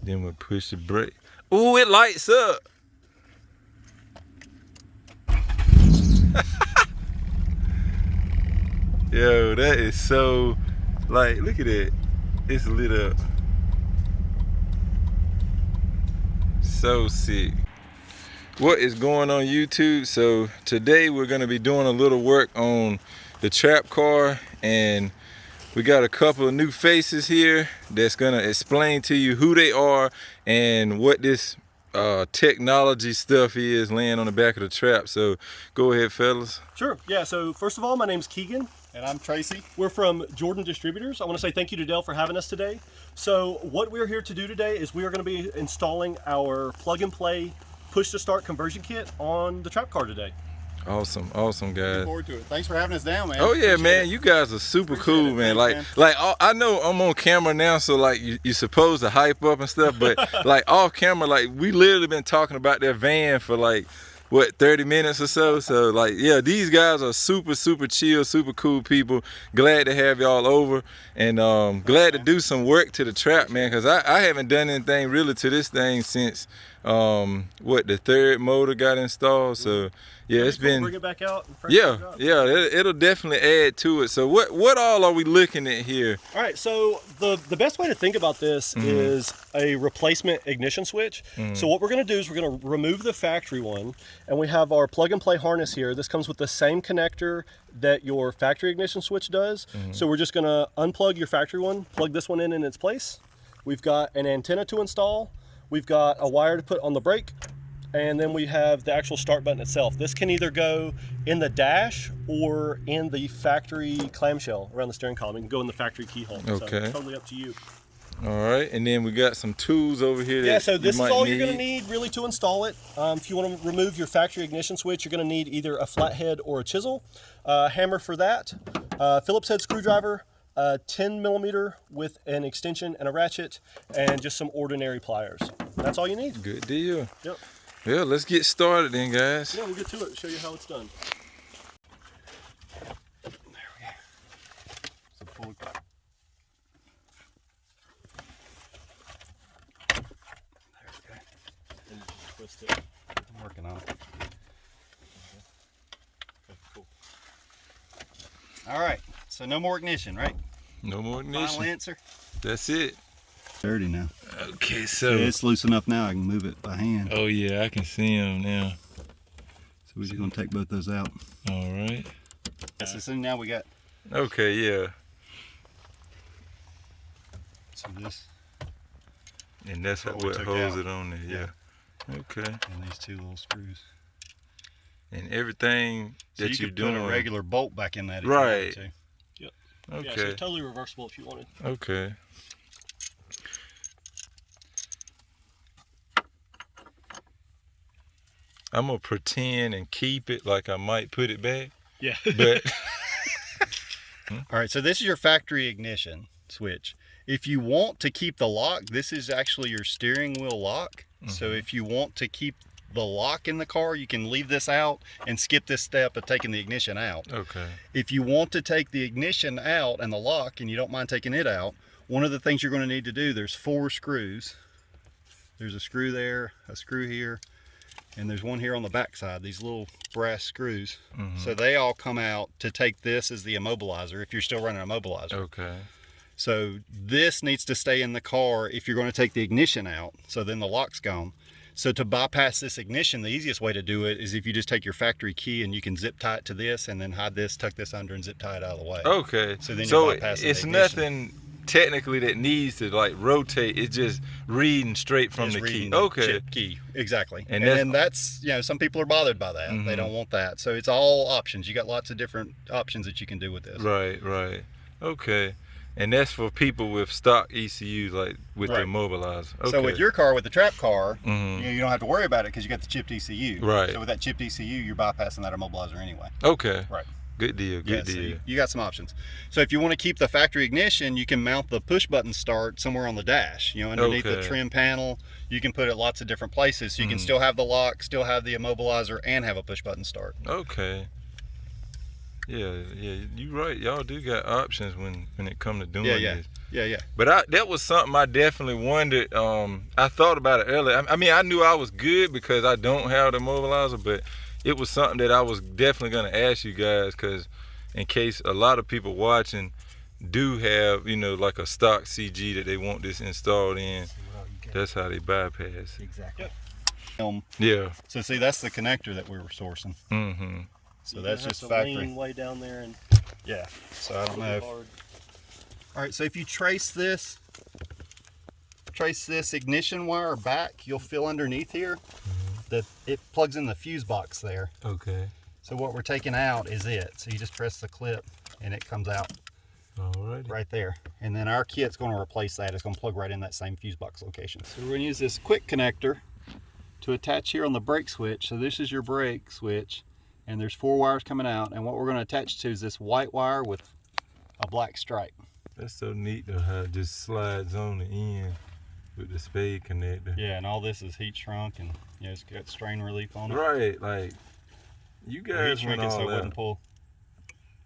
Then we'll push the brake. Ooh, it lights up. Yo, that is so, like, look at it. It's lit up. So sick. What is going on YouTube? So today we're gonna be doing a little work on the trap car, and we got a couple of new faces here that's gonna explain to you who they are and what this technology stuff is laying on the back of the trap. So go ahead, fellas. Sure. Yeah, so first of all, my name's Keegan. And I'm Tracy. We're from Jordan Distributors. I want to say thank you to Dell for having us today. So what we're here to do today is we are going to be installing our plug and play push to start conversion kit on the trap car today. Awesome guys. Looking forward to it. Thanks for having us down, man. Oh yeah, Appreciate man, it. you guys are super cool, man. Thanks, Like I know I'm on camera now, so like you're supposed to hype up and stuff, but like off camera, like we literally been talking about their van for like what, 30 minutes or so. So like, yeah, these guys are super chill, super cool people. Glad to have y'all over, and glad to do some work to the trap, man, because I haven't done anything really to this thing since the third motor got installed. So yeah, it's been, bring it back out and yeah, it'll definitely add to it. So what all are we looking at here? All right, so the best way to think about this is a replacement ignition switch. So what we're going to do is we're going to remove the factory one, and we have our plug and play harness here. This comes with the same connector that your factory ignition switch does. So we're just going to unplug your factory one, plug this one in its place. We've got an antenna to install. We've got a wire to put on the brake, and then we have the actual start button itself. This can either go in the dash or in the factory clamshell around the steering column. It can go in the factory keyhole. Okay. So totally up to you. All right, and then we got some tools over here. Yeah, so this is all you're gonna need really to install it. If you wanna remove your factory ignition switch, you're gonna need either a flathead or a chisel. Hammer for that, Phillips head screwdriver, 10 millimeter with an extension and a ratchet, and just some ordinary pliers. That's all you need. Good deal. Yep. Yeah, let's get started then, guys. Yeah, we'll get to it, show you how it's done. I'm working on it. Okay, cool. All right, so no more ignition, right? No more ignition. Final answer. That's it. Dirty now. Okay, so Yeah, it's loose enough now I can move it by hand. oh yeah, I can see them now. So we're just gonna take both those out. All right. So now we got Okay, yeah. this And that's What what we took holds out. it on there. Yeah. Okay. and these two little screws. And everything So that you you're could doing. put a regular bolt back in that if Right. you wanted Yeah, so Okay. it's totally reversible if you wanted. Okay. I'm gonna pretend and keep it like I might put it back, Yeah. but to. All right, so this is your factory ignition switch. If you want to keep the lock, this is actually your steering wheel lock. So if you want to keep the lock in the car, you can leave this out and skip this step of taking the ignition out. okay. If you want to take the ignition out and the lock and you don't mind taking it out, one of the things you're going to need to do, there's 4 screws. There's a screw there, a screw here, and there's one here on the back side, these little brass screws. So they all come out to take this as the immobilizer if you're still running an immobilizer. Okay. So this needs to stay in the car if you're going to take the ignition out, so then the lock's gone. So to bypass this ignition, the easiest way to do it is if you just take your factory key and you can zip tie it to this and then hide this, tuck this under and zip tie it out of the way. Okay. So then so you're bypassing the it's ignition. nothing technically that needs to like rotate. It's just reading straight from Just the key. reading the Okay. chip key, exactly. And And then that's, you know, some people are bothered by that. Mm-hmm. They don't want that. So it's all options. You got lots of different options that you can do with this. Right. Okay. And that's for people with stock ECUs, like with the Right. immobilizer. Okay. So with your car, with the trap car, Mhm. you don't have to worry about it because you got the chipped ECU. Right. So with that chipped ECU, you're bypassing that immobilizer anyway. Okay. Right. Good deal. Good So deal. you got some options. So if you want to keep the factory ignition, you can mount the push button start somewhere on the dash. You know, underneath the Okay. trim panel, you can put it lots of different places. So you can still have the lock, still have the immobilizer, and have a push button start. Okay. Yeah, you right. Y'all do got options when it come to doing this. Yeah. But that was something I definitely wondered. I thought about it earlier. I mean, I knew I was good because I don't have the mobilizer, but it was something that I was definitely gonna ask you guys, because in case a lot of people watching do have, you know, like a stock CG that they want this installed in. That's how they bypass. Exactly. Yeah. So see, that's the connector that we were sourcing. Mm-hmm. So that's just to factory. lean way down there and Yeah. So I don't know. hard. All right. So if you trace this ignition wire back, you'll feel underneath here that it plugs in the fuse box there. Okay. So what we're taking out is it. So you just press the clip and it comes out. Alrighty. Right there. And then our kit's going to replace that. It's going to plug right in that same fuse box location. So we're going to use this quick connector to attach here on the brake switch. So this is your brake switch, and there's 4 wires coming out, and what we're going to attach to is this white wire with a black stripe. That's so neat though, how it just slides on the end with the spade connector. Yeah, and all this is heat shrunk, and yeah, it's got strain relief on it. Right, like you guys Heat went shrink it all so it out.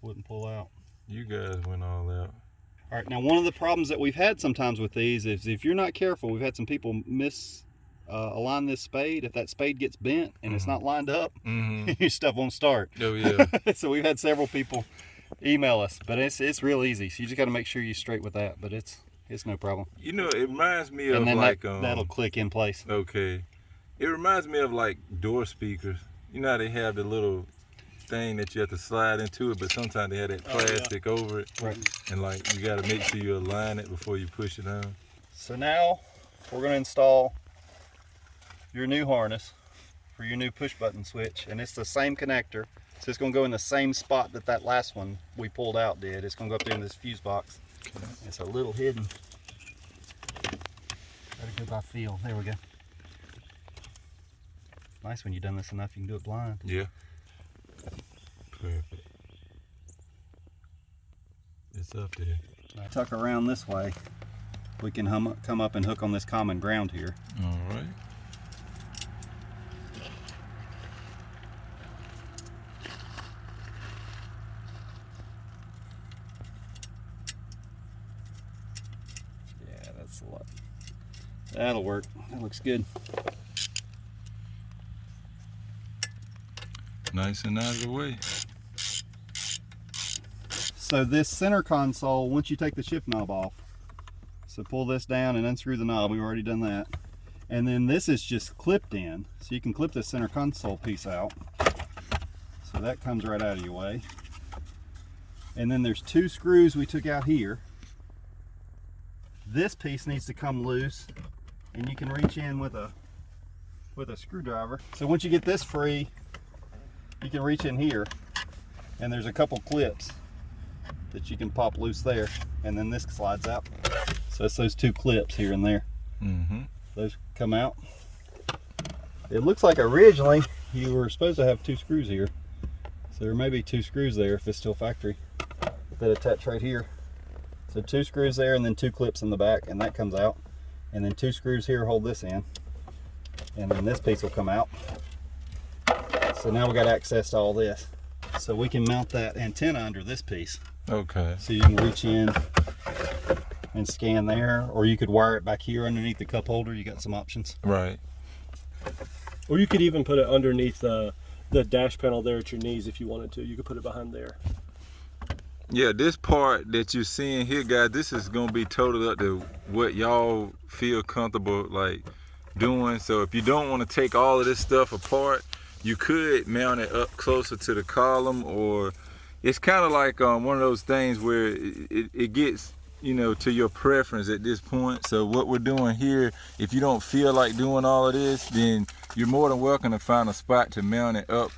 wouldn't pull out. You guys went all out. All right, now one of the problems that we've had sometimes with these is if you're not careful, we've had some people align this spade. If that spade gets bent and it's not lined up, your stuff won't start. Oh yeah. So we've had several people email us, but it's real easy. So you just got to make sure you're straight with that, but it's no problem. You know, it reminds me of And then like that'll click in place. Okay. It reminds me of like door speakers. You know how they have the little thing that you have to slide into it, but sometimes they have that plastic over it. Right. And like you got to make sure you align it before you push it on. So now we're going to install your new harness for your new push button switch, and it's the same connector. So it's going to go in the same spot that last one we pulled out did. It's going to go up there in this fuse box. Okay. It's a little hidden. Gotta go by feel. There we go. Nice when you've done this enough, you can do it blind. Yeah. Perfect. It's up there. Now tuck around this way. We can come up and hook on this common ground here. All right. Yeah, that's a lot. That'll work. That looks good. Nice and out of the way. So this center console, once you take the shift knob off, so pull this down and unscrew the knob. We've already done that. And then this is just clipped in, so you can clip this center console piece out. So that comes right out of your way. And then there's 2 screws we took out here. This piece needs to come loose, and you can reach in with a screwdriver. So once you get this free, you can reach in here, and there's a couple clips that you can pop loose there, and then this slides out. So it's those 2 clips here and there. Those come out. It looks like originally you were supposed to have 2 screws here, so there may be 2 screws there if it's still factory that attach right here. So 2 screws there, and then 2 clips in the back, and that comes out, and then 2 screws here hold this in, and then this piece will come out. So now we got access to all this, so we can mount that antenna under this piece. Okay. So you can reach in and scan there, or you could wire it back here underneath the cup holder. You got some options. Right. Or you could even put it underneath the dash panel there at your knees if you wanted to. You could put it behind there. Yeah, this part that you're seeing here, guys, this is gonna be totally up to what y'all feel comfortable like doing. So if you don't want to take all of this stuff apart, you could mount it up closer to the column, or it's kind of like one of those things where it gets, you know, to your preference at this point. So what we're doing here, if you don't feel like doing all of this, then you're more than welcome to find a spot to mount it up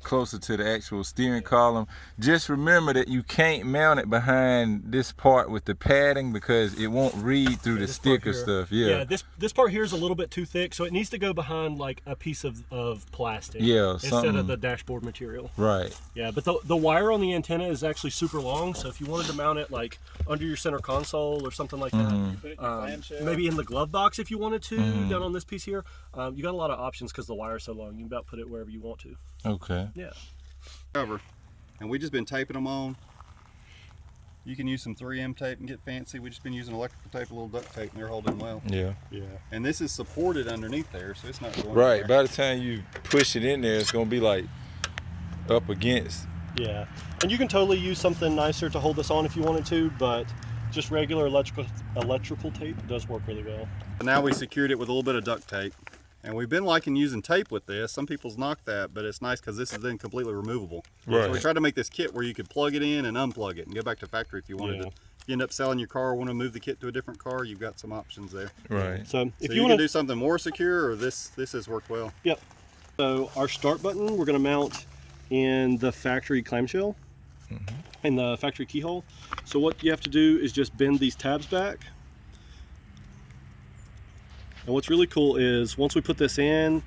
closer to the actual steering column. Just remember that you can't mount it behind this part with the padding, because it won't read through the sticker stuff. Yeah, this part here is a little bit too thick, so it needs to go behind like a piece of plastic. Yeah, instead of the dashboard material. Right. Yeah, but the wire on the antenna is actually super long, so if you wanted to mount it like under your center console or something like that, maybe in the glove box if you wanted to, down on this piece here, you got a lot of options because the wire is so long. You can about put it wherever you want to. Okay. Yeah. Cover. And we've just been taping them on. You can use some 3M tape and get fancy. We've just been using electrical tape, a little duct tape, and they're holding well. Yeah. Yeah. And this is supported underneath there, so it's not going Right. anywhere. By the time you push it in there, it's gonna be like up against. Yeah. And you can totally use something nicer to hold this on if you wanted to, but just regular electrical tape does work really well. Now we secured it with a little bit of duct tape. And we've been liking using tape with this. Some people's knock that, but it's nice because this is then completely removable. Right. So we tried to make this kit where you could plug it in and unplug it and go back to factory if you wanted to. If you end up selling your car or want to move the kit to a different car, you've got some options there. Right. So if So you you want can to do something more secure, or this has worked well. Yep. So our start button, we're going to mount in the factory clamshell, in the factory keyhole. So what you have to do is just bend these tabs back. And what's really cool is once we put this in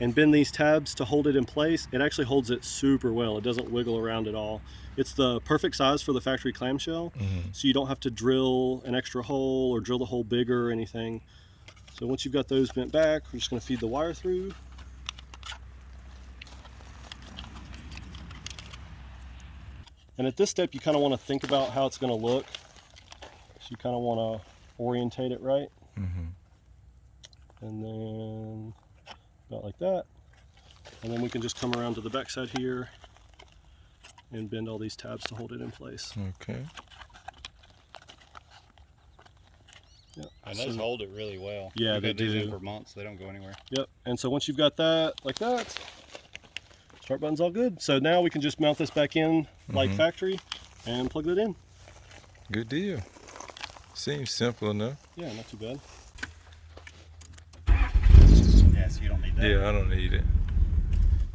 and bend these tabs to hold it in place, it actually holds it super well. It doesn't wiggle around at all. It's the perfect size for the factory clamshell, so you don't have to drill an extra hole or drill the hole bigger or anything. So once you've got those bent back, we're just going to feed the wire through. And at this step, you kind of want to think about how it's going to look. So you kind of want to orientate it right. And then about like that. And then we can just come around to the back side here and bend all these tabs to hold it in place. Okay. Yep. And those hold it really well. Yeah, We've they had these in do. for months. They don't go anywhere. Yep. And so once you've got that like that, start button's all good. So now we can just mount this back in like factory and plug it in. Good deal. Seems simple enough. Yeah, not too bad. Yeah, so you don't need that. Yeah, I don't need it.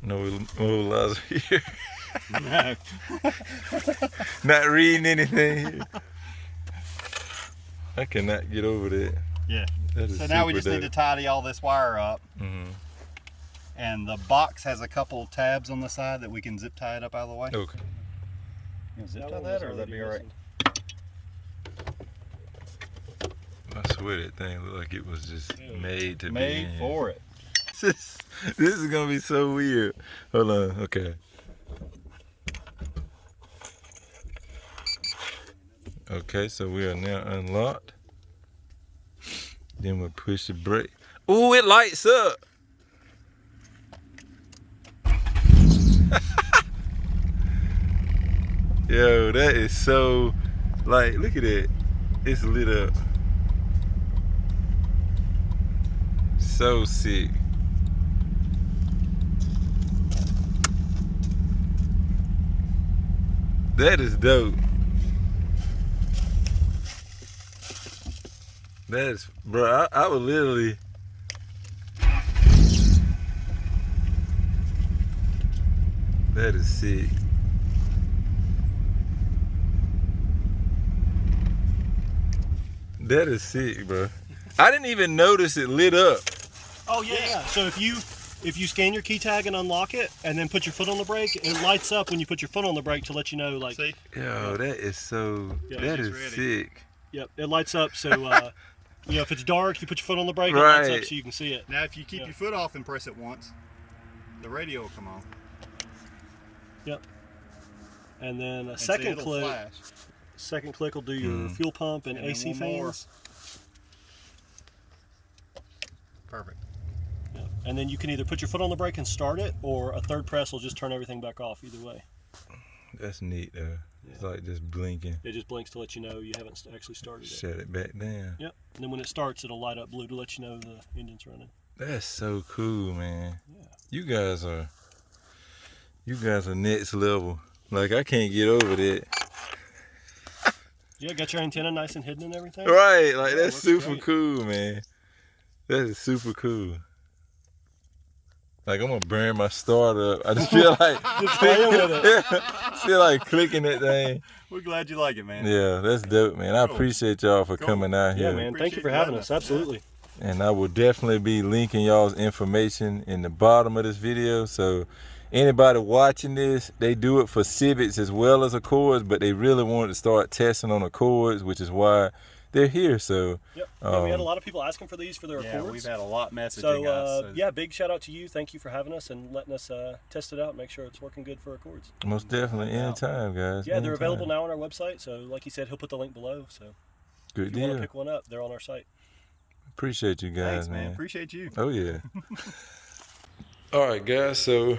No immobilizer here. No. Not reading anything here. I cannot get over that. Yeah. That is So now we super just need to dope. tidy all this wire up. And the box has a couple tabs on the side that we can zip tie it up out of the way. Okay. You want to zip tie one that, was or that'd be already all right? I swear that thing looked like it was just made to be Made in. for it. This is gonna be so weird. Hold on, okay. Okay, so we are now unlocked. Then we'll push the brake. Ooh, it lights up. Yo, that is so, like, look at it. It's lit up. So sick. That is dope. That is, bro, I would literally. That is sick. That is sick, bro. I didn't even notice it lit up. Oh yeah. So if you scan your key tag and unlock it, and then put your foot on the brake, it lights up when you put your foot on the brake to let you know, like. See? Yo, that is so. Yeah, that it's is ready. sick. Yep, it lights up. So you know, if it's dark, you put your foot on the brake, it lights Right. up so you can see it. Now, if you keep your foot off and press it once, the radio will come on. Yep. And then a And second it'll click. flash. Second click will do your fuel pump and And then AC one more. fans. Perfect. Yep. And then you can either put your foot on the brake and start it, or a third press will just turn everything back off. Either way, That's neat though. It's like just blinking. it just blinks to let you know you haven't actually started it. Shut it back down. Yep. And then when it starts, it'll light up blue to let you know the engine's running. That's so cool, man. Yeah. You guys are next level. Like, I can't get over that. Yeah, got your antenna nice and hidden and everything. Right, like Yeah, that's looks super great. cool, man. That is super cool. Like, I'm gonna burn my starter up. I just feel like Just playing with it. feel like clicking that thing. We're glad you like it, man. Yeah, that's dope, man. I Cool. appreciate y'all for Cool. coming out Yeah, here. man. Thank you Appreciate for you having having us. us. Absolutely. And I will definitely be linking y'all's information in the bottom of this video. So anybody watching this, they do it for Civics as well as Accords, but they really wanted to start testing on Accords, which is why they're here. So Yep. Yeah, we had a lot of people asking for these for their Yeah, Accords. we've had a lot messaging So, us. So yeah, big shout out to you. Thank you for having us and letting us test it out and make sure it's working good for Accords. most definitely, anytime, guys. Yeah, they're anytime. available now on our website. So, like he said, he'll put the link below. So, Good if you want deal. to pick one up, they're on our site. Appreciate you guys, Thanks, man. Appreciate you. Oh yeah. All right, guys. So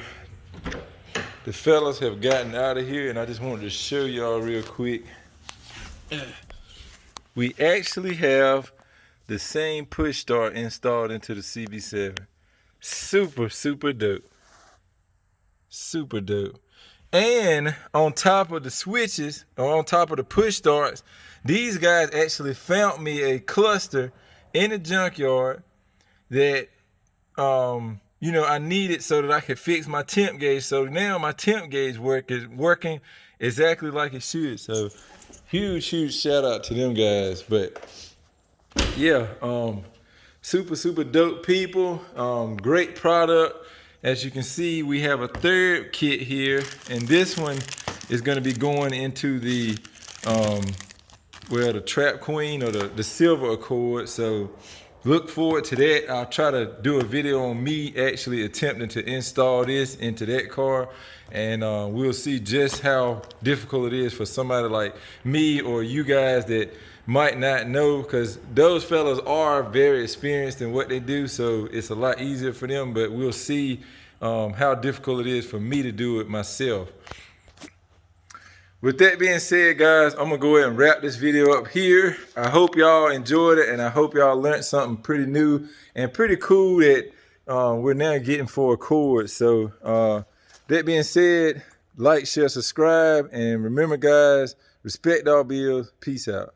the fellas have gotten out of here, and I just wanted to show y'all real quick. We actually have the same push start installed into the CB7. Super, super dope. Super dope. And on top of the switches, or on top of the push starts, these guys actually found me a cluster in the junkyard that you know, I needed so that I could fix my temp gauge. So now my temp gauge is working exactly like it should. So huge shout out to them guys. But yeah, super dope people. Great product. As you can see, we have a third kit here, and this one is going to be going into the well, the Trap Queen or the Silver Accord. So look forward to that. I'll try to do a video on me actually attempting to install this into that car, and we'll see just how difficult it is for somebody like me or you guys that might not know, because those fellas are very experienced in what they do, so it's a lot easier for them. But we'll see how difficult it is for me to do it myself. With that being said, guys, I'm gonna go ahead and wrap this video up here. I hope y'all enjoyed it, and I hope y'all learned something pretty new and pretty cool that we're now getting for Accord. So that being said, like, share, subscribe, and remember, guys, respect all bills. Peace out.